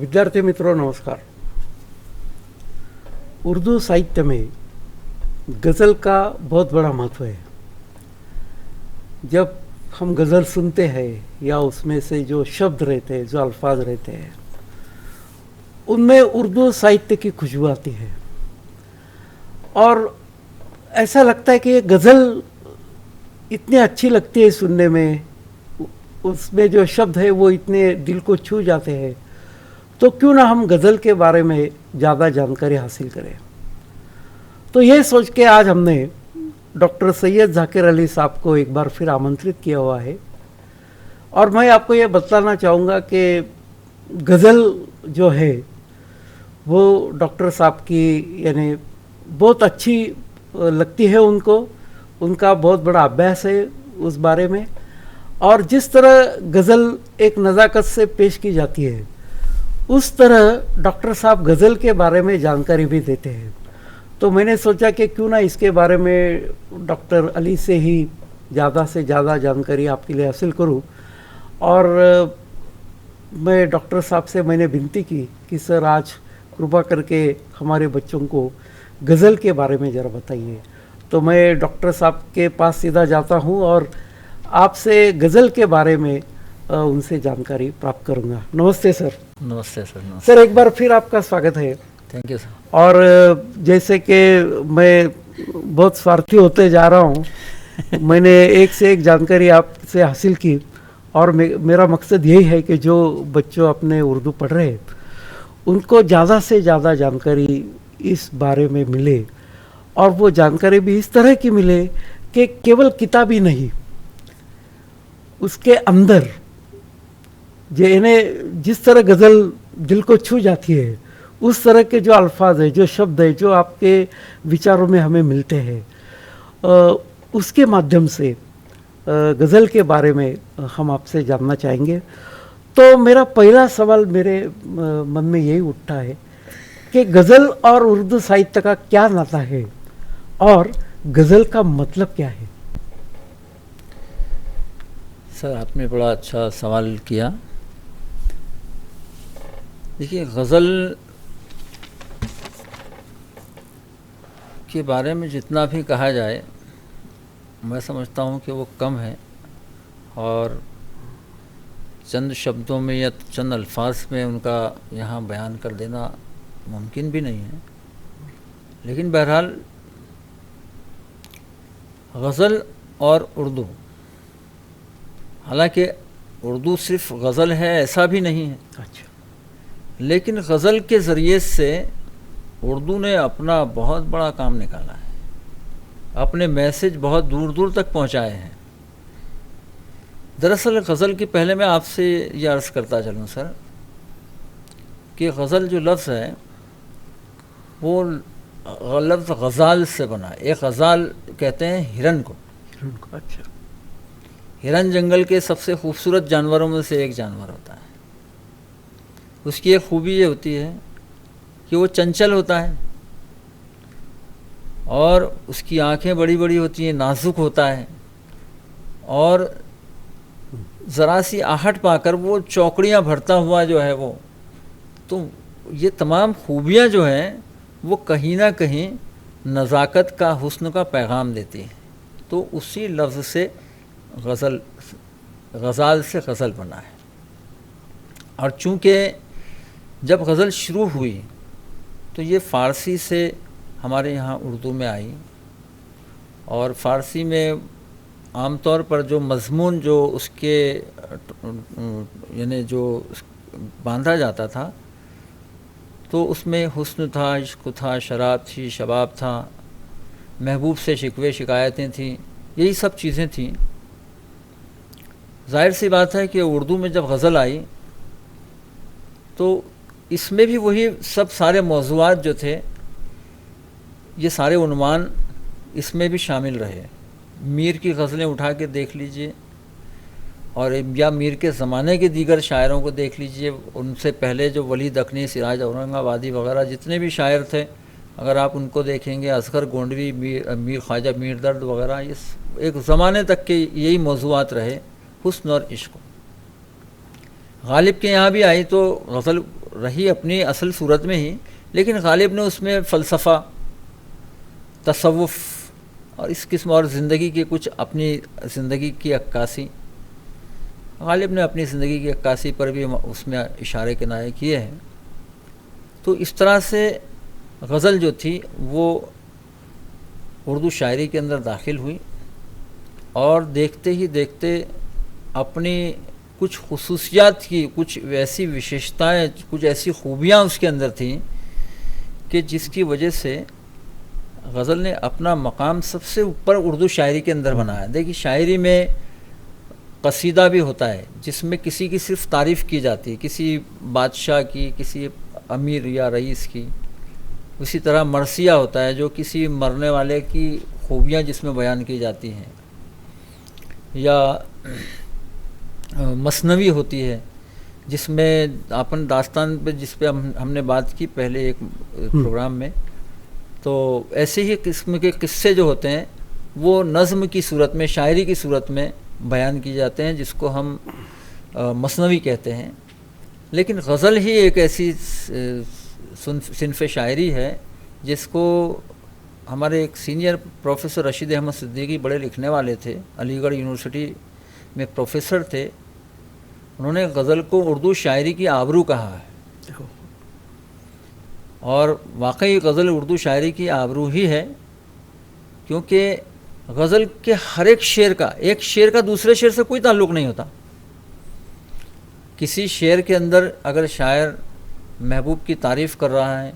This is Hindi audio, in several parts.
विद्यार्थी मित्रों नमस्कार। उर्दू साहित्य में गज़ल का बहुत बड़ा महत्व है। जब हम गज़ल सुनते हैं या उसमें से जो शब्द रहते हैं, जो अल्फाज रहते हैं, उनमें उर्दू साहित्य की खुशबू आती है और ऐसा लगता है कि ये गज़ल इतनी अच्छी लगती है सुनने में, उसमें जो शब्द है वो इतने दिल को छू जाते हैं, तो क्यों ना हम गज़ल के बारे में ज़्यादा जानकारी हासिल करें। तो ये सोच के आज हमने डॉक्टर सैयद ज़ाकिर अली साहब को एक बार फिर आमंत्रित किया हुआ है और मैं आपको ये बताना चाहूँगा कि गज़ल जो है वो डॉक्टर साहब की यानी बहुत अच्छी लगती है उनको, उनका बहुत बड़ा अभ्यास है उस बारे में। और जिस तरह गज़ल एक नज़ाकत से पेश की जाती है, उस तरह डॉक्टर साहब गज़ल के बारे में जानकारी भी देते हैं। तो मैंने सोचा कि क्यों ना इसके बारे में डॉक्टर अली से ही ज़्यादा से ज़्यादा जानकारी आपके लिए हासिल करूं। और मैं डॉक्टर साहब से मैंने विनती की कि सर आज कृपा करके हमारे बच्चों को गज़ल के बारे में ज़रा बताइए। तो मैं डॉक्टर साहब के पास सीधा जाता हूं और आपसे गज़ल के बारे में उनसे जानकारी प्राप्त करूंगा। नमस्ते सर। नमस्ते सर। नमस्ते सर, एक बार फिर आपका स्वागत है। Thank you sir. और जैसे कि मैं बहुत स्वार्थी होते जा रहा हूँ मैंने एक से एक जानकारी आपसे हासिल की और मेरा मकसद यही है कि जो बच्चों अपने उर्दू पढ़ रहे हैं उनको ज़्यादा से ज़्यादा जानकारी इस बारे में मिले और वो जानकारी भी इस तरह की मिले कि केवल किताबी नहीं, उसके अंदर जो इन्हें जिस तरह गज़ल दिल को छू जाती है उस तरह के जो अल्फाज है, जो शब्द है, जो आपके विचारों में हमें मिलते हैं, उसके माध्यम से गज़ल के बारे में हम आपसे जानना चाहेंगे। तो मेरा पहला सवाल मेरे मन में यही उठता है कि गज़ल और उर्दू साहित्य का क्या नाता है और गज़ल का मतलब क्या है। सर, आपने बड़ा अच्छा सवाल किया। देखिए, गज़ल के बारे में जितना भी कहा जाए मैं समझता हूँ कि वो कम है और चंद शब्दों में या चंद अल्फाज में उनका यहाँ बयान कर देना मुमकिन भी नहीं है। लेकिन बहरहाल गज़ल और उर्दू, हालांकि उर्दू सिर्फ गज़ल है ऐसा भी नहीं है। अच्छा। लेकिन गज़ल के ज़रिए से उर्दू ने अपना बहुत बड़ा काम निकाला है, अपने मैसेज बहुत दूर दूर तक पहुंचाए हैं। दरअसल गज़ल की पहले मैं आपसे ये अर्ज़ करता चलूँ सर कि गज़ल जो लफ्ज़ है वो लफ्ज़ गज़ाल से बना है। एक गज़ाल कहते हैं हिरन को। अच्छा। हिरन जंगल के सबसे खूबसूरत जानवरों में से एक जानवर होता है। उसकी एक खूबी ये होती है कि वो चंचल होता है और उसकी आंखें बड़ी बड़ी होती हैं, नाजुक होता है और ज़रा सी आहट पाकर वो चौकड़ियाँ भरता हुआ जो है वो, तो ये तमाम खूबियाँ जो हैं वो कहीं ना कहीं नज़ाकत का, हुस्न का पैगाम देती हैं। तो उसी लफ्ज़ से गज़ाल से गज़ल बना है। और चूँकि जब गज़ल शुरू हुई तो ये फ़ारसी से हमारे यहाँ उर्दू में आई और फ़ारसी में आमतौर पर जो मज़मून जो उसके यानी जो बांधा जाता था तो उसमें हुस्न था, इश्क था, शराब थी, शबाब था, महबूब से शिकवे शिकायतें थीं, यही सब चीज़ें थीं। ज़ाहिर सी बात है कि उर्दू में जब गज़ल आई तो इसमें भी वही सब सारे मौज़ूआत जो थे, ये सारे उन्वान इसमें भी शामिल रहे। मीर की गज़लें उठा के देख लीजिए और या मीर के ज़माने के दीगर शायरों को देख लीजिए। उनसे पहले जो वली दखनी, सिराज औरंगाबादी वगैरह जितने भी शायर थे, अगर आप उनको देखेंगे, असगर गोंडवी, मीर ख्वाजा मीर दर्द वगैरह, ये एक ज़माने तक के यही मौज़ूआत रहे, हुस्न और इश्क। गालिब के यहाँ भी आई तो गज़ल रही अपनी असल सूरत में ही, लेकिन गालिब ने उसमें फ़लसफ़ा, तसव्वुफ़ और इस किस्म और ज़िंदगी की कुछ अपनी ज़िंदगी की अक्कासी, गालिब ने अपनी ज़िंदगी की अक्कासी पर भी उसमें इशारे किनारे किए हैं। तो इस तरह से गज़ल जो थी वो उर्दू शायरी के अंदर दाखिल हुई और देखते ही देखते अपनी कुछ खुसूसियात की, कुछ वैसी विशेषताएं, कुछ ऐसी खूबियाँ उसके अंदर थीं कि जिसकी वजह से गज़ल ने अपना मकाम सबसे ऊपर उर्दू शायरी के अंदर बनाया। देखिए, शायरी में कसीदा भी होता है जिसमें किसी की सिर्फ तारीफ़ की जाती है, किसी बादशाह की, किसी अमीर या रईस की। उसी तरह मरसिया होता है जो किसी मरने वाले की खूबियाँ जिसमें बयान की जाती हैं, या मसनवी होती है जिसमें अपन दास्तान पे, जिस पे हमने बात की पहले एक प्रोग्राम में, तो ऐसे ही किस्म के किस्से जो होते हैं वो नज़्म की सूरत में, शायरी की सूरत में बयान किए जाते हैं, जिसको हम मसनवी कहते हैं। लेकिन गज़ल ही एक ऐसी सिन्फ़ शायरी है जिसको हमारे एक सीनियर प्रोफेसर रशीद अहमद सिद्दीकी, बड़े लिखने वाले थे, अलीगढ़ यूनिवर्सिटी में प्रोफेसर थे, उन्होंने गज़ल को उर्दू शायरी की आबरू कहा है। और वाकई गज़ल उर्दू शायरी की आबरू ही है, क्योंकि गज़ल के हर एक शेर का दूसरे शेर से कोई ताल्लुक़ नहीं होता। किसी शेर के अंदर अगर शायर महबूब की तारीफ़ कर रहा है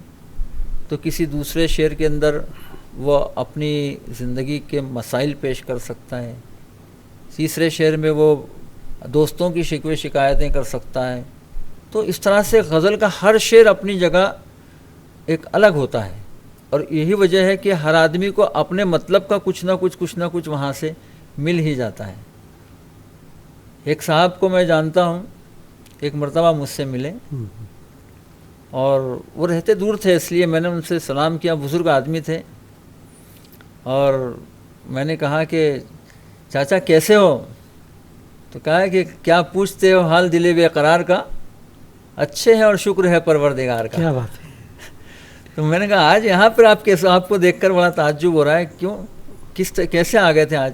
तो किसी दूसरे शेर के अंदर वो अपनी ज़िंदगी के मसाइल पेश कर सकता है, तीसरे शेर में वो दोस्तों की शिकवे शिकायतें कर सकता है। तो इस तरह से गज़ल का हर शेर अपनी जगह एक अलग होता है, और यही वजह है कि हर आदमी को अपने मतलब का कुछ ना कुछ वहाँ से मिल ही जाता है। एक साहब को मैं जानता हूँ, एक मर्तबा मुझसे मिले और वो रहते दूर थे, इसलिए मैंने उनसे सलाम किया। बुज़ुर्ग आदमी थे और मैंने कहा कि चाचा कैसे हो? तो कहा कि क्या पूछते हो हाल दिले बेकरार का, अच्छे हैं और शुक्र है परवरदिगार का। क्या बात है। तो मैंने कहा आज यहाँ पर आपको देखकर बड़ा ताज्जुब हो रहा है, क्यों, कैसे आ गए थे आज?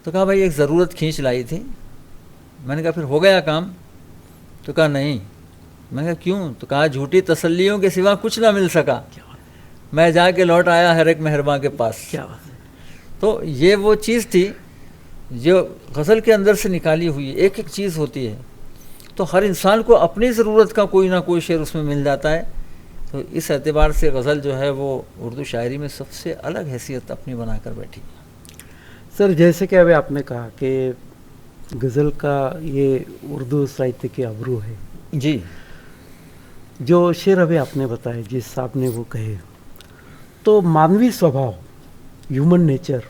तो कहा भाई एक ज़रूरत खींच लाई थी। मैंने कहा फिर हो गया काम? तो कहा नहीं। मैंने कहा क्यों? तो कहा झूठी तसल्लियों के सिवा कुछ ना मिल सका, मैं जाके लौट आया हर एक मेहरबां के पास। क्या बात है। तो ये वो चीज़ थी जो गज़ल के अंदर से निकाली हुई एक एक चीज़ होती है। तो हर इंसान को अपनी ज़रूरत का कोई ना कोई शेर उसमें मिल जाता है। तो इस एतबार से गज़ल जो है वो उर्दू शायरी में सबसे अलग हैसियत अपनी बनाकर बैठी। सर, जैसे कि अभी आपने कहा कि गज़ल का ये उर्दू साहित्य की आबरू है जी। जो शेर अभी आपने बताए, जिस साहब ने वो कहे, तो मानवी स्वभाव, ह्यूमन नेचर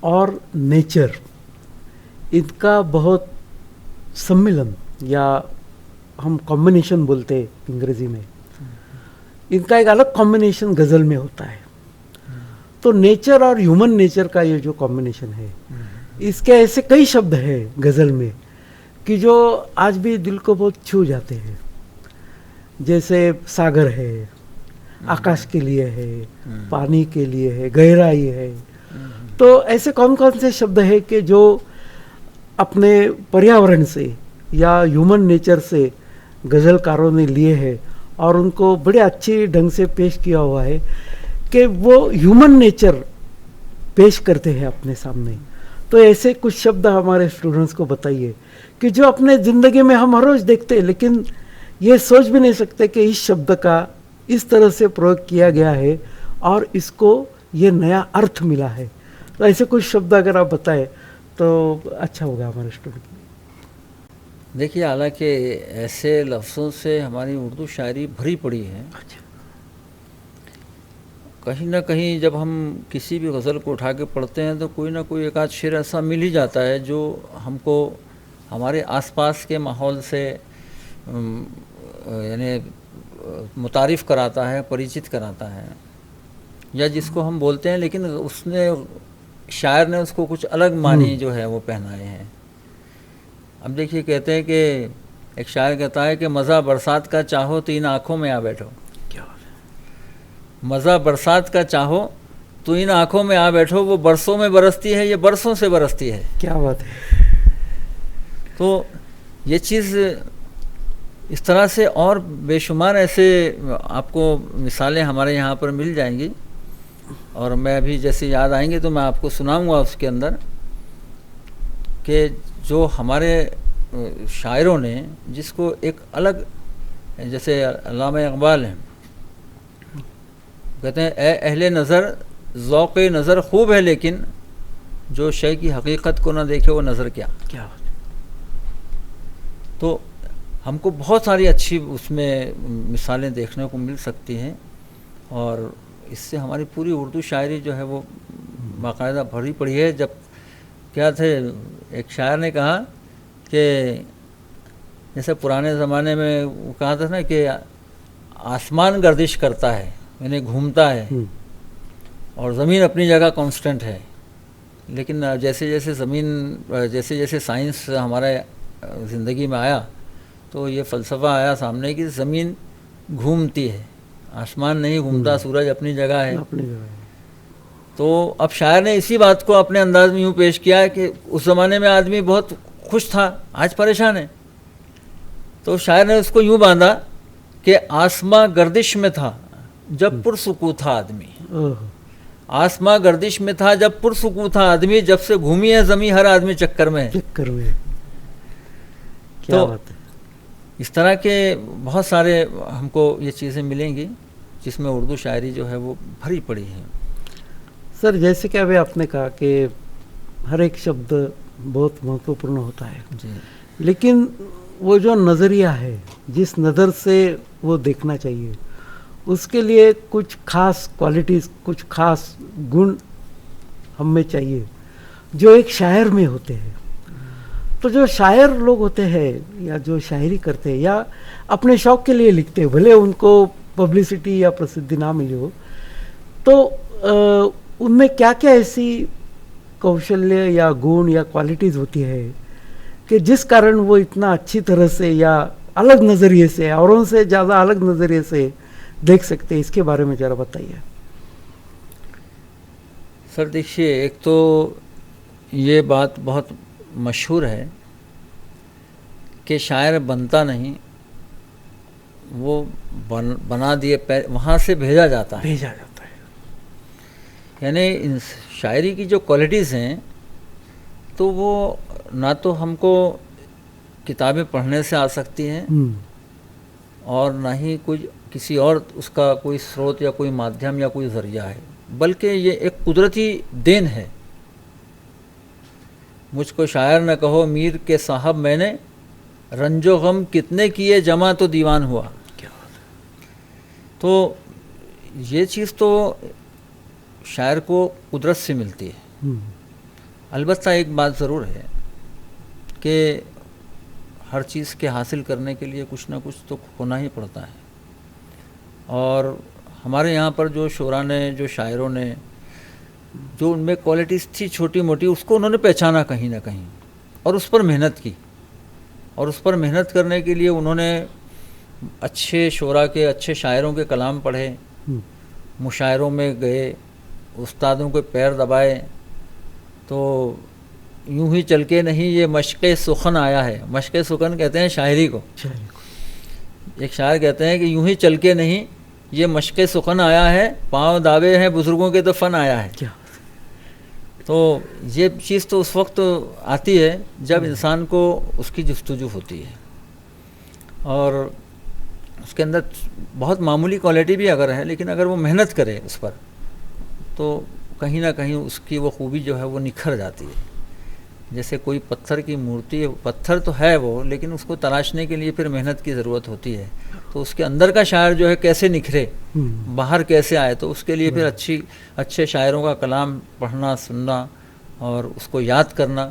और नेचर, इनका बहुत सम्मिलन, या हम कॉम्बिनेशन बोलते हैं अंग्रेजी में, इनका एक अलग कॉम्बिनेशन गज़ल में होता है। तो नेचर और ह्यूमन नेचर का ये जो कॉम्बिनेशन है, इसके ऐसे कई शब्द हैं गज़ल में कि जो आज भी दिल को बहुत छू जाते हैं। जैसे सागर है, आकाश के लिए है, पानी के लिए है, गहराई है। तो ऐसे कौन कौन से शब्द हैं कि जो अपने पर्यावरण से या ह्यूमन नेचर से गज़लकारों ने लिए हैं और उनको बड़े अच्छे ढंग से पेश किया हुआ है कि वो ह्यूमन नेचर पेश करते हैं अपने सामने। तो ऐसे कुछ शब्द हमारे स्टूडेंट्स को बताइए कि जो अपने ज़िंदगी में हम हर रोज़ देखते हैं, लेकिन ये सोच भी नहीं सकते कि इस शब्द का इस तरह से प्रयोग किया गया है और इसको ये नया अर्थ मिला है। तो ऐसे कुछ शब्द अगर आप बताएं तो अच्छा होगा हमारे स्टूडेंट। देखिए, हालांकि ऐसे लफ्ज़ों से हमारी उर्दू शायरी भरी पड़ी है। कहीं ना कहीं जब हम किसी भी गज़ल को उठा के पढ़ते हैं तो कोई ना कोई एक आध शेर ऐसा मिल ही जाता है जो हमको हमारे आसपास के माहौल से यानी मुतारिफ़ कराता है, परिचित कराता है, या जिसको हम बोलते हैं लेकिन उसने शायर ने उसको कुछ अलग मानी जो है वो पहनाए हैं। अब देखिए, कहते हैं कि एक शायर कहता है कि मज़ा बरसात का चाहो तो इन आँखों में आ बैठो। क्या बात है। मज़ा बरसात का चाहो तो इन आँखों में आ बैठो, वो बरसों में बरसती है, ये बरसों से बरसती है। क्या बात है। तो ये चीज़ इस तरह से और बेशुमार ऐसे आपको मिसालें हमारे यहाँ पर मिल जाएंगी, और मैं अभी जैसे याद आएंगे तो मैं आपको सुनाऊंगा उसके अंदर कि जो हमारे शायरों ने जिसको एक अलग, जैसे अल्लामा इकबाल हैं, कहते हैं ए अहले नज़र ज़ौक़ नज़र खूब है, लेकिन जो शय की हकीकत को ना देखे वो नज़र क्या। क्या बात है। तो हमको बहुत सारी अच्छी उसमें मिसालें देखने को मिल सकती हैं, और इससे हमारी पूरी उर्दू शायरी जो है वो बाकायदा भरी पड़ी है। जब क्या थे, एक शायर ने कहा कि जैसे पुराने ज़माने में वो कहा था ना कि आसमान गर्दिश करता है, यानी घूमता है, और ज़मीन अपनी जगह कांस्टेंट है। लेकिन जैसे जैसे ज़मीन, जैसे जैसे साइंस हमारे ज़िंदगी में आया तो ये फ़लसफ़ा आया सामने कि ज़मीन घूमती है, आसमान नहीं घूमता, सूरज अपनी जगह है। अपनी जगह है। तो अब शायर ने इसी बात को अपने अंदाज में यूँ पेश किया है कि उस ज़माने में आदमी बहुत खुश था, आज परेशान है। तो शायर ने उसको यूँ बांधा कि आसमां गर्दिश में था जब पुरसुकून था आदमी, आसमां गर्दिश में था जब पुरसुकून था आदमी, जब से घूमी है ज़मीं हर आदमी चक्कर में है। चक्कर में। क्या तो बात है। इस तरह के बहुत सारे हमको ये चीज़ें मिलेंगी जिसमें उर्दू शायरी जो है वो भरी पड़ी है। सर जैसे कि अभी आपने कहा कि हर एक शब्द बहुत महत्वपूर्ण होता है जी, लेकिन वो जो नज़रिया है, जिस नज़र से वो देखना चाहिए, उसके लिए कुछ खास क्वालिटीज़, कुछ खास गुण हम में चाहिए जो एक शायर में होते हैं। तो जो शायर लोग होते हैं या जो शायरी करते हैं या अपने शौक़ के लिए लिखते हैं, भले उनको पब्लिसिटी या प्रसिद्धि ना मिली हो, तो उनमें क्या क्या ऐसी कौशल्य या गुण या क्वालिटीज़ होती है कि जिस कारण वो इतना अच्छी तरह से या अलग नज़रिए से, औरों से ज़्यादा अलग नज़रिए से देख सकते हैं, इसके बारे में ज़रा बताइए। सर देखिए, एक तो ये बात बहुत मशहूर है कि शायर बनता नहीं, वो बना दिए वहाँ से भेजा जाता है। यानी इन शायरी की जो क्वालिटीज़ हैं तो वो ना तो हमको किताबें पढ़ने से आ सकती हैं और ना ही कुछ किसी और उसका कोई स्रोत या कोई माध्यम या कोई ज़रिया है, बल्कि ये एक कुदरती देन है। मुझको शायर न कहो मीर के साहब, मैंने रंजो गम कितने किए जमा तो दीवान हुआ। क्या बात है। तो ये चीज़ तो शायर को कुदरत से मिलती है। अलबत्ता एक बात ज़रूर है कि हर चीज़ के हासिल करने के लिए कुछ ना कुछ तो होना ही पड़ता है, और हमारे यहाँ पर जो शोरा ने, जो शायरों ने, जो उनमें क्वालिटीज़ थी छोटी मोटी, उसको उन्होंने पहचाना कहीं ना कहीं और उस पर मेहनत की, और उस पर मेहनत करने के लिए उन्होंने अच्छे शोरा के, अच्छे शायरों के कलाम पढ़े, मुशायरों में गए, उस्तादों के पैर दबाए। तो यूं ही चल के नहीं ये मशक़े सुखन आया है। मशक़े सुखन कहते हैं शायरी को। एक शायर कहते हैं कि यूं ही चल के नहीं ये मशक़े सुखन आया है, पाँव दावे हैं बुज़ुर्गों के तो फ़न आया है। क्या? तो ये चीज़ तो उस वक्त आती है जब इंसान को उसकी जुस्तजू होती है, और उसके अंदर बहुत मामूली क्वालिटी भी अगर है, लेकिन अगर वो मेहनत करे उस पर तो कहीं ना कहीं उसकी वो खूबी जो है वो निखर जाती है। जैसे कोई पत्थर की मूर्ति है, पत्थर तो है वो, लेकिन उसको तराशने के लिए फिर मेहनत की ज़रूरत होती है। तो उसके अंदर का शायर जो है कैसे निखरे, बाहर कैसे आए, तो उसके लिए फिर अच्छे शायरों का कलाम पढ़ना, सुनना और उसको याद करना।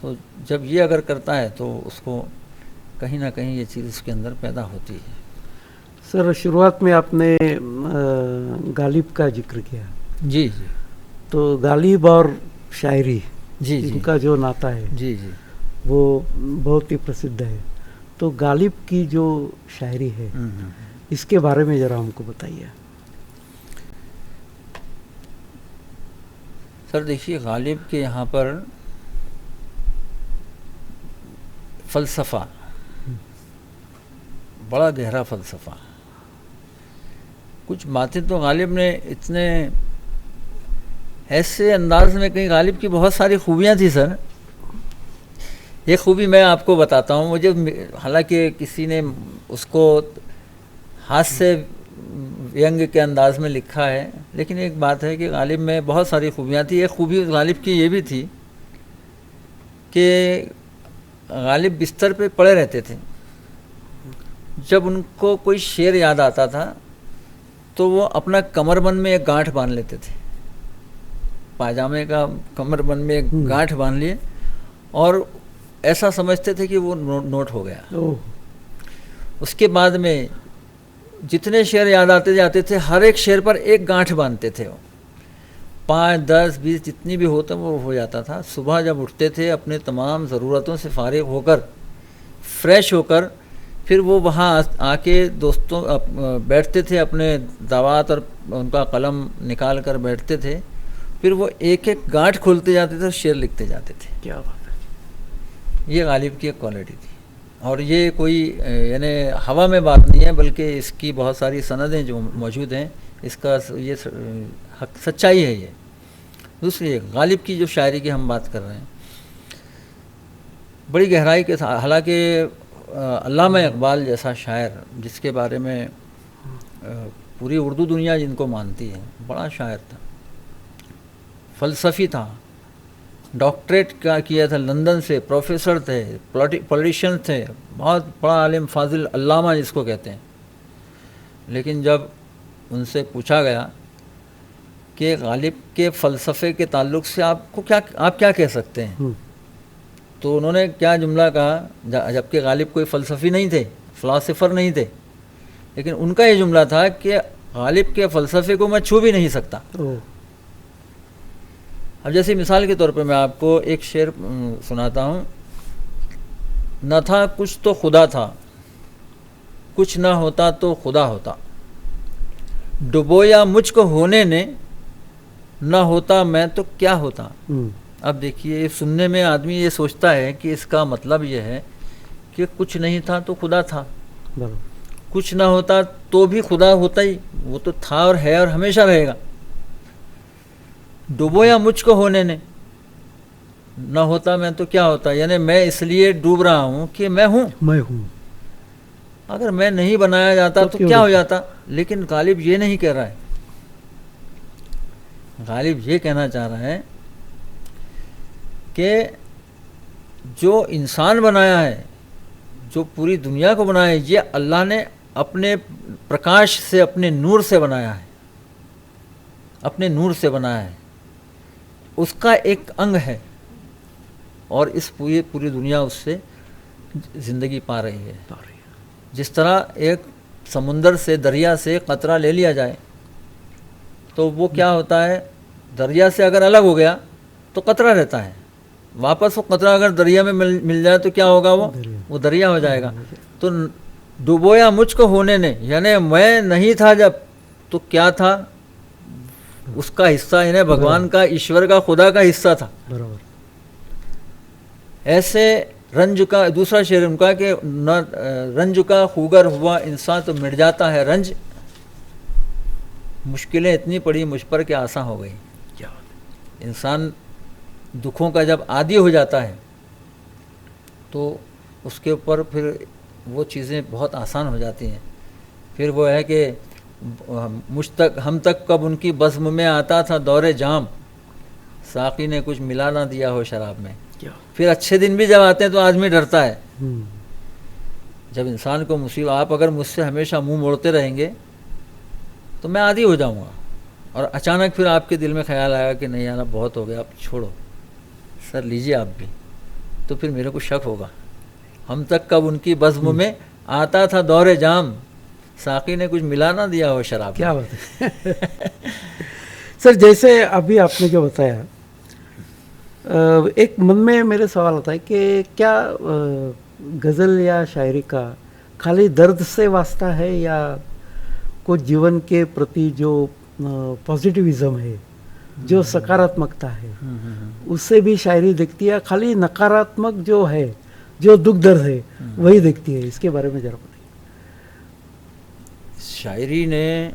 तो जब ये अगर करता है तो उसको कहीं ना कहीं ये चीज़ उसके अंदर पैदा होती है। सर शुरुआत में आपने गालिब का जिक्र किया। जी जी। तो गालिब और शायरी जी जी, इनका जो नाता है जी जी, वो बहुत ही प्रसिद्ध है। तो गालिब की जो शायरी है इसके बारे में ज़रा हमको बताइए। सर देखिए, गालिब के यहाँ पर फ़लसफ़ा, बड़ा गहरा फ़लसफ़ा, कुछ बातें तो गालिब ने इतने ऐसे अंदाज में कहीं, गालिब की बहुत सारी खूबियाँ थी सर। एक खूबी मैं आपको बताता हूँ, मुझे हालांकि किसी ने उसको हास्य व्यंग के अंदाज में लिखा है, लेकिन एक बात है कि गालिब में बहुत सारी खूबियाँ थी। एक खूबी गालिब की ये भी थी कि गालिब बिस्तर पे पड़े रहते थे, जब उनको कोई शेर याद आता था तो वो अपना कमरबंद में एक गांठ बांध लेते थे, पाजामे का कमरबंद में एक गांठ बांध लिए और ऐसा समझते थे कि वो नोट हो गया। उसके बाद में जितने शेर याद आते जाते थे, हर एक शेर पर एक गांठ बांधते थे। वो 5, 10, 20 जितनी भी होता वो हो जाता था। सुबह जब उठते थे अपने तमाम ज़रूरतों से फारिग होकर, फ्रेश होकर, फिर वो वहाँ आके दोस्तों बैठते थे, अपने दावात और उनका कलम निकाल कर बैठते थे। फिर वो एक एक गांठ खोलते जाते थे और शेर लिखते जाते थे। क्या बात है। ये गालिब की एक क्वालिटी थी, और ये कोई यानी हवा में बात नहीं है, बल्कि इसकी बहुत सारी सनदें जो मौजूद हैं, इसका ये सच्चाई है। ये दूसरी एक गालिब की जो शायरी की हम बात कर रहे हैं, बड़ी गहराई के साथ, हालांकि अल्लामा इकबाल जैसा शायर, जिसके बारे में पूरी उर्दू दुनिया जिनको मानती है, बड़ा शायर था, फ़लसफ़ी था, डॉक्टरेट का किया था लंदन से, प्रोफेसर थे, पॉलिटिशियन थे, बहुत बड़ा आलिम, फाजिल, अल्लामा जिसको कहते हैं। लेकिन जब उनसे पूछा गया कि गालिब के फ़लसफ़े के ताल्लुक़ से आप क्या कह सकते हैं, तो उन्होंने क्या जुमला कहा, जबकि गालिब कोई फ़लसफ़ी नहीं थे, फ़िलासफ़र नहीं थे, लेकिन उनका ये जुमला था कि गालिब के फ़लसफ़े को मैं छू भी नहीं सकता। अब जैसे मिसाल के तौर पे मैं आपको एक शेर सुनाता हूँ। न था कुछ तो खुदा था, कुछ ना होता तो खुदा होता, डुबोया मुझको होने ने, न होता मैं तो क्या होता। अब देखिए, सुनने में आदमी ये सोचता है कि इसका मतलब ये है कि कुछ नहीं था तो खुदा था, कुछ ना होता तो भी खुदा होता ही, वो तो था और है और हमेशा रहेगा। डूबोया मुझको होने ने, न होता मैं तो क्या होता, यानी मैं इसलिए डूब रहा हूँ कि मैं हूँ। अगर मैं नहीं बनाया जाता तो क्या हो जाता। लेकिन गालिब ये नहीं कह रहा है, गालिब ये कहना चाह रहा है कि जो इंसान बनाया है, जो पूरी दुनिया को बनाया है, ये अल्लाह ने अपने प्रकाश से, अपने नूर से बनाया है, अपने नूर से बनाया है, उसका एक अंग है, और इस पूरी दुनिया उससे ज़िंदगी पा रही है। जिस तरह एक समुंदर से, दरिया से कतरा ले लिया जाए तो वो क्या होता है, दरिया से अगर अलग हो गया तो कतरा रहता है, वापस वो कतरा अगर दरिया में मिल जाए तो क्या होगा, वो दरिया हो जाएगा। तो डुबोया मुझको होने ने, यानी मैं नहीं था जब, तो क्या था, उसका हिस्सा, यानी भगवान का, ईश्वर का, खुदा का हिस्सा था। ऐसे रंज का दूसरा शेर उनका कि न रंज का खूगर हुआ इंसान तो मिट जाता है रंज, मुश्किलें इतनी पड़ी मुझ पर कि आसान हो गई। इंसान दुखों का जब आदी हो जाता है तो उसके ऊपर फिर वो चीज़ें बहुत आसान हो जाती हैं। फिर वो है कि हम तक कब उनकी बज़्म में आता था दौरे जाम, साक़ी ने कुछ मिला ना दिया हो शराब में। फिर अच्छे दिन भी जब आते हैं तो आदमी डरता है। जब इंसान को मुसीबत, आप अगर मुझसे हमेशा मुंह मोड़ते रहेंगे तो मैं आदी हो जाऊंगा, और अचानक फिर आपके दिल में ख्याल आया कि नहीं यार बहुत हो गया, आप छोड़ो सर, लीजिए आप भी, तो फिर मेरे को शक होगा। हम तक कब उनकी बज़्म में आता था दौरे जाम, साक़ी ने कुछ मिला ना दिया हो शराब। क्या बात है। सर जैसे अभी आपने जो बताया, एक मन में मेरे सवाल आता है कि क्या गज़ल या शायरी का खाली दर्द से वास्ता है या कुछ जीवन के प्रति जो पॉजिटिविज्म है, जो सकारात्मकता है, उससे भी शायरी दिखती है? खाली नकारात्मक जो है, जो दुख दर्द है, वही दिखती है? इसके बारे में जरा बताइए। शायरी ने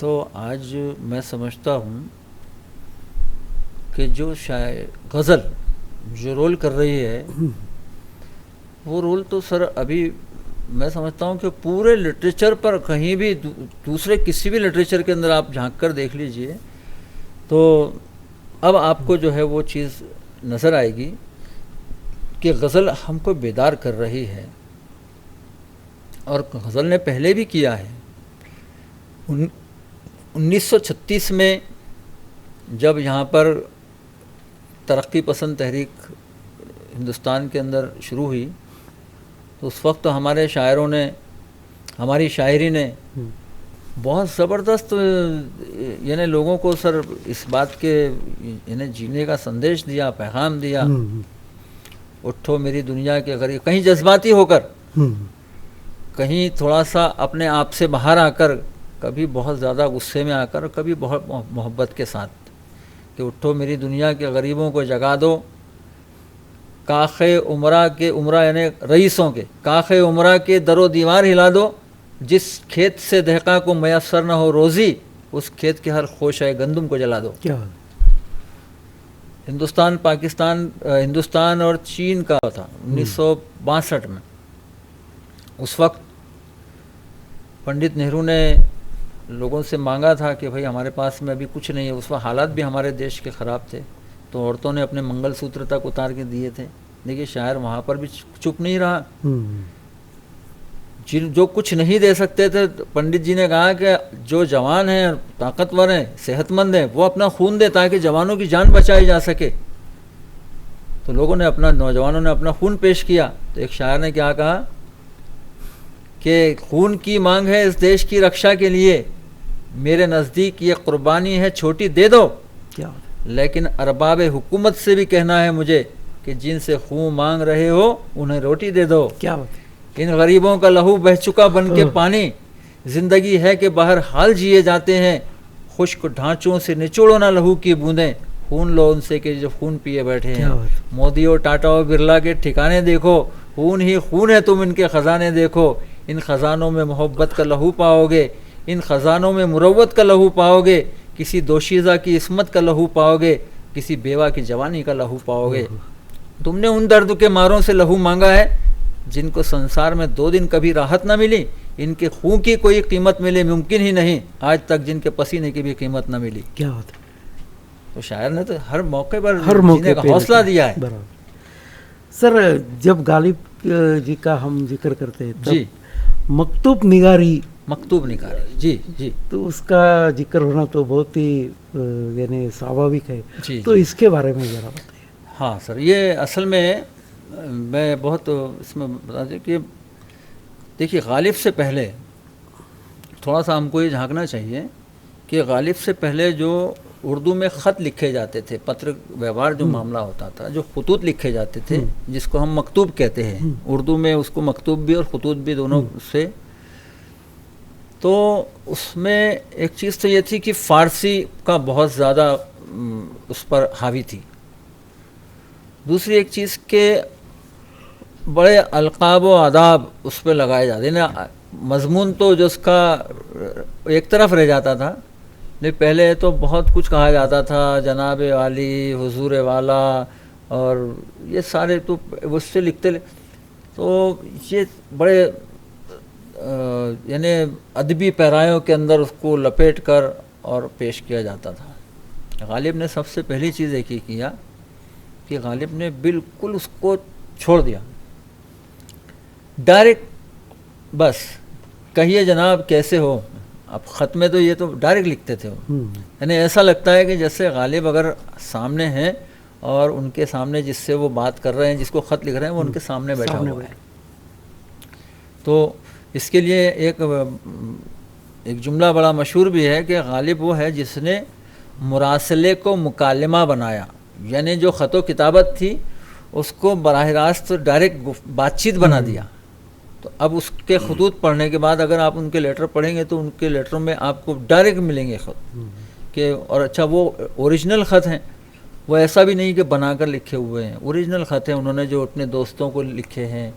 तो आज मैं समझता हूँ कि जो गज़ल जो रोल कर रही है, वो रोल तो सर अभी मैं समझता हूँ कि पूरे लिटरेचर पर कहीं भी दूसरे किसी भी लिटरेचर के अंदर आप झांक कर देख लीजिए तो अब आपको जो है वो चीज़ नज़र आएगी कि गज़ल हमको बेदार कर रही है। और गज़ल ने पहले भी किया है। 1936 में जब यहाँ पर तरक्की पसंद तहरीक हिंदुस्तान के अंदर शुरू हुई तो उस वक्त तो हमारे शायरों ने, हमारी शायरी ने बहुत ज़बरदस्त यानी लोगों को सर इस बात के यानी जीने का संदेश दिया, पैगाम दिया। उठो मेरी दुनिया के गरीब, कहीं जज्बाती होकर, कहीं थोड़ा सा अपने आप से बाहर आकर, कभी बहुत ज़्यादा गुस्से में आकर, कभी बहुत मोहब्बत के साथ कि उठो मेरी दुनिया के गरीबों को जगा दो, काखे उमरा के, उमरा यानी रईसों के, काखे उमरा के दरो दीवार हिला दो, जिस खेत से दहका को मैसर न हो रोज़ी, उस खेत के हर खोश है गंदुम को जला दो। क्या हिंदुस्तान पाकिस्तान, हिंदुस्तान और चीन का था 1962 में। उस वक्त पंडित नेहरू ने लोगों से मांगा था कि भाई हमारे पास में अभी कुछ नहीं है। उस वक्त हालात भी हमारे देश के ख़राब थे, तो औरतों ने अपने मंगलसूत्र तक उतार के दिए थे। देखिए शायर वहाँ पर भी चुप नहीं रहा। जो कुछ नहीं दे सकते थे, पंडित जी ने कहा कि जो जवान हैं, ताकतवर हैं, सेहतमंद हैं, वो अपना खून दे ताकि जवानों की जान बचाई जा सके। तो लोगों ने अपना, नौजवानों ने अपना खून पेश किया। तो एक शायर ने क्या कहा कि खून की मांग है इस देश की रक्षा के लिए, मेरे नज़दीक ये कुर्बानी है छोटी दे दो। क्या लेकिन अरबाब हुकूमत से भी कहना है मुझे कि जिनसे खून मांग रहे हो उन्हें रोटी दे दो। क्या बात है। इन गरीबों का लहू बह चुका बन के पानी, जिंदगी है कि बाहर हाल जिए जाते हैं, खुश्क ढांचों से निचोड़ो ना लहू की बूंदें, खून लो उनसे कि जो खून पिए बैठे हैं। मोदी और टाटा और बिरला के ठिकाने देखो, खून ही खून है, तुम इनके ख़जाने देखो। इन ख़जानों में मोहब्बत का लहू पाओगे, इन ख़जानों में मुरव्वत का लहू पाओगे, किसी दोशीज़ा की इस्मत का लहू पाओगे, किसी बेवा की जवानी का लहू पाओगे। तुमने उन दर्द के मारों से लहू मांगा है जिनको संसार में 2 दिन कभी राहत ना मिली, इनके खून की कोई कीमत मिले मुमकिन ही नहीं, आज तक जिनके पसीने की भी कीमत ना मिली। क्या बात है। तो शायर ने तो हर मौके पर हर मौके का हौसला दिया है। बराबर। सर जब गालिब जी का हम जिक्र करते हैं जी, मकतूब निगारी, मकतूब निगारी, जी जी, तो उसका जिक्र होना तो बहुत ही यानी स्वाभाविक है। जी, तो इसके बारे में ज़रा बताइए। हाँ सर, ये असल में मैं बहुत इसमें बता दें कि देखिए गालिब से पहले थोड़ा सा हमको ये झांकना चाहिए कि गालिब से पहले जो उर्दू में ख़त लिखे जाते थे, पत्र व्यवहार जो मामला होता था, जो खतूत लिखे जाते थे, जिसको हम मकतूब कहते हैं, उर्दू में उसको मकतूब भी और खतूत भी दोनों से, तो उसमें एक चीज़ तो ये थी कि फ़ारसी का बहुत ज़्यादा उस पर हावी थी। दूसरी एक चीज़ के बड़े अलक़ाब व आदाब उस पर लगाए जाते ना, मज़मून तो जो उसका एक तरफ रह जाता था, नहीं पहले तो बहुत कुछ कहा जाता था, जनाब वाली, हुजूर वाला, और ये सारे तो उससे लिखते, तो ये बड़े यानी अदबी पैरायों के अंदर उसको लपेट कर और पेश किया जाता था। गालिब ने सबसे पहली चीज़ एक ही किया कि गालिब ने बिल्कुल उसको छोड़ दिया, डायरेक्ट बस कहिए जनाब कैसे हो। अब ख़त में तो ये तो डायरेक्ट लिखते थे वो, यानी ऐसा लगता है कि जैसे गालिब अगर सामने हैं और उनके सामने जिससे वो बात कर रहे हैं, जिसको ख़त लिख रहे हैं, वो उनके सामने बैठा हुआ है। तो इसके लिए एक जुमला बड़ा मशहूर भी है कि गालिब वो है जिसने मुरासले को मुकालमा बनाया, यानी जो ख़तो किताबत थी उसको बराह रास्त डायरेक्ट बातचीत बना दिया। तो अब उसके खतूत पढ़ने के बाद अगर आप उनके लेटर पढ़ेंगे तो उनके लेटरों में आपको डायरेक्ट मिलेंगे ख़त कि, और अच्छा वो ओरिजिनल ख़त हैं, वो ऐसा भी नहीं कि बनाकर लिखे हुए हैं, ओरिजिनल ख़त हैं। उन्होंने जो अपने दोस्तों को लिखे हैं,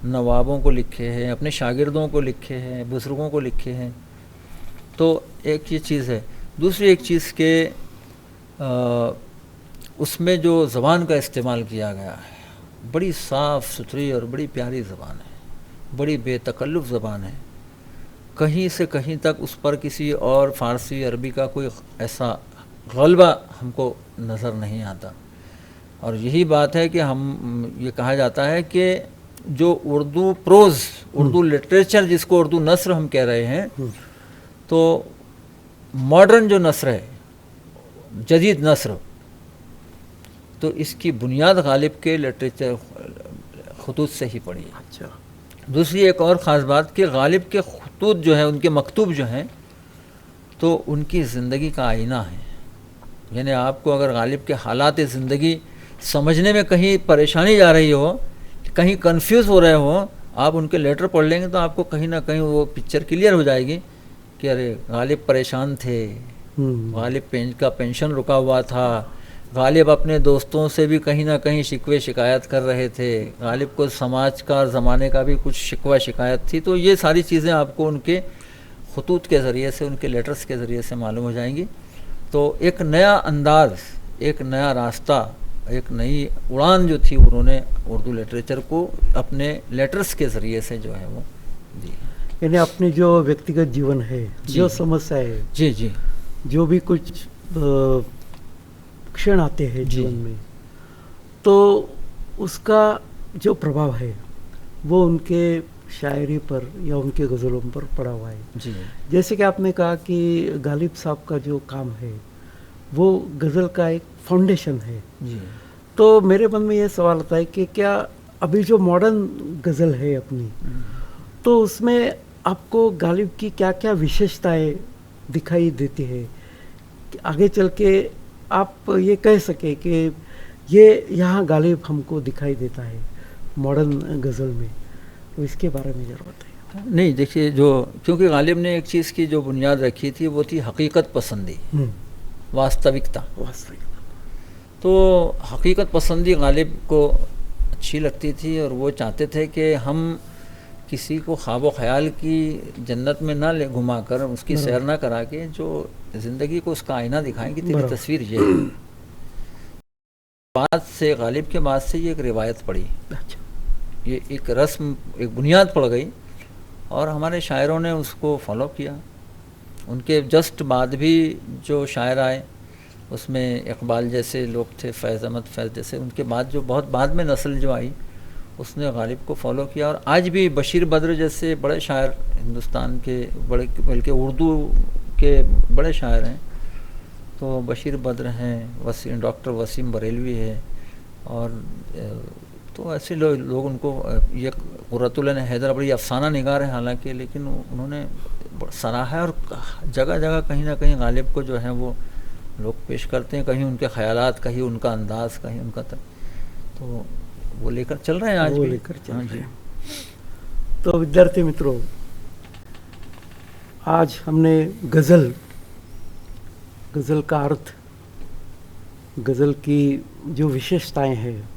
नवाबों को लिखे हैं, अपने शागिर्दों को लिखे हैं, बुज़ुर्गों को लिखे हैं। तो एक ये चीज़ है। दूसरी एक चीज़ के उसमें जो ज़बान का इस्तेमाल किया गया है बड़ी साफ़ सुथरी और बड़ी प्यारी ज़बान है, बड़ी बेतकल्लुफ़ ज़बान है। कहीं से कहीं तक उस पर किसी और फ़ारसी अरबी का कोई ऐसा गलबा हमको नज़र नहीं आता। और यही बात है कि हम ये कहा जाता है कि जो उर्दू प्रोज़, उर्दू लिटरेचर जिसको उर्दू नस्र हम कह रहे हैं, तो मॉडर्न जो नस्र है, जदीद नस्र, तो इसकी बुनियाद गालिब के लिटरेचर खतूत से ही पड़ी है। अच्छा। दूसरी एक और ख़ास बात कि गालिब के खतूत जो है, उनके मकतूब जो हैं, तो उनकी ज़िंदगी का आईना है। यानी आपको अगर गालिब के हालात ज़िंदगी समझने में कहीं परेशानी जा रही हो, कहीं कंफ्यूज हो रहे हो, आप उनके लेटर पढ़ लेंगे तो आपको कहीं ना कहीं वो पिक्चर क्लियर हो जाएगी कि अरे गालिब परेशान थे, गालिब का पेंशन रुका हुआ था, गालिब अपने दोस्तों से भी कहीं ना कहीं शिकवे शिकायत कर रहे थे, गालिब को समाज का और ज़माने का भी कुछ शिकवा शिकायत थी। तो ये सारी चीज़ें आपको उनके खतूत के ज़रिए से, उनके लेटर्स के ज़रिए से मालूम हो जाएंगी। तो एक नया अंदाज़, एक नया रास्ता, एक नई उड़ान जो थी उन्होंने उर्दू लिटरेचर को अपने लेटर्स के ज़रिए से जो है वो दी। यानी अपने जो व्यक्तिगत जीवन है, जो समस्या है, जी जी, जो भी कुछ क्षण आते हैं जीवन में, तो उसका जो प्रभाव है वो उनके शायरी पर या उनके गज़लों पर पड़ा हुआ है। जी। जैसे कि आपने कहा कि गालिब साहब का जो काम है वो गज़ल का एक फाउंडेशन है। जी। तो मेरे मन में ये सवाल आता है कि क्या अभी जो मॉडर्न गज़ल है अपनी, तो उसमें आपको गालिब की क्या क्या विशेषताएं दिखाई देती है कि आगे चल के आप ये कह सके कि ये यहाँ गालिब हमको दिखाई देता है मॉडर्न गज़ल में? तो इसके बारे में ज़रूर बताइए। नहीं, देखिए, जो क्योंकि गालिब ने एक चीज़ की जो बुनियाद रखी थी वो थी हकीकत पसंदी, वास्तविकता। तो हकीकत पसंदी गालिब को अच्छी लगती थी और वो चाहते थे कि हम किसी को ख्वाब ख्याल की जन्नत में ना ले घुमा कर, उसकी सैर ना करा के, जो ज़िंदगी को उसका आईना दिखाएं कि तेरी तस्वीर ये है। बाद से, गालिब के बाद से ये एक रिवायत पड़ी, ये एक रस्म, एक बुनियाद पड़ गई और हमारे शायरों ने उसको फॉलो किया। उनके जस्ट बाद भी जो शायर आए उसमें इकबाल जैसे लोग थे, फैज़ अहमद फैज़ जैसे, उनके बाद जो बहुत बाद में नस्ल जो आई उसने गालिब को फॉलो किया। और आज भी बशीर बद्र जैसे बड़े शायर हिंदुस्तान के, बड़े बल्कि उर्दू के बड़े शायर हैं, तो बशीर बद्र हैं, डॉक्टर वसीम बरेलवी है, और तो ऐसे लोग उनको, ये कुर्रतुल ऐन हैदर बड़ी अफसाना निगार है हालांकि, लेकिन उन्होंने सराहा है। और जगह जगह कहीं ना कहीं गालिब को जो है वो लोग पेश करते हैं, कहीं उनके ख़यालात, कहीं उनका अंदाज़, कहीं उनका तो वो लेकर चल रहे हैं आज वो भी। लेकर चल रहे हैं। तो विद्यार्थी मित्रों, आज हमने गज़ल का अर्थ, गज़ल की जो विशेषताएं हैं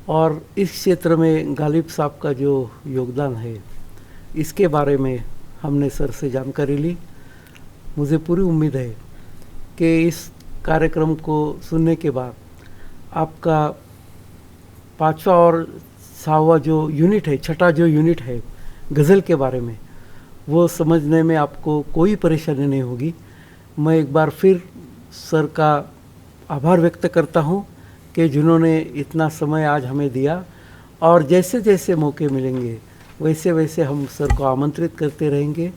और इस क्षेत्र में गालिब साहब का जो योगदान है, इसके बारे में हमने सर से जानकारी ली। मुझे पूरी उम्मीद है कि इस कार्यक्रम को सुनने के बाद आपका 5वां और 6वां जो यूनिट है, 6ठा जो यूनिट है गज़ल के बारे में, वो समझने में आपको कोई परेशानी नहीं होगी। मैं एक बार फिर सर का आभार व्यक्त करता हूँ कि जिन्होंने इतना समय आज हमें दिया, और जैसे जैसे मौके मिलेंगे वैसे वैसे हम सर को आमंत्रित करते रहेंगे।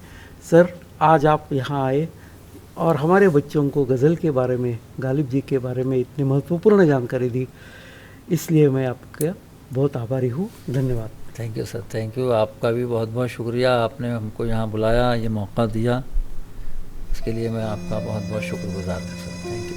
सर, आज आप यहाँ आए और हमारे बच्चों को गज़ल के बारे में, गालिब जी के बारे में इतनी महत्वपूर्ण जानकारी दी, इसलिए मैं आपका बहुत आभारी हूँ। धन्यवाद। Thank you sir, thank you. आपका भी बहुत बहुत शुक्रिया, आपने हमको यहाँ बुलाया, ये मौका दिया, इसके लिए मैं आपका बहुत बहुत शुक्रगुजार हूँ सर। Thank you.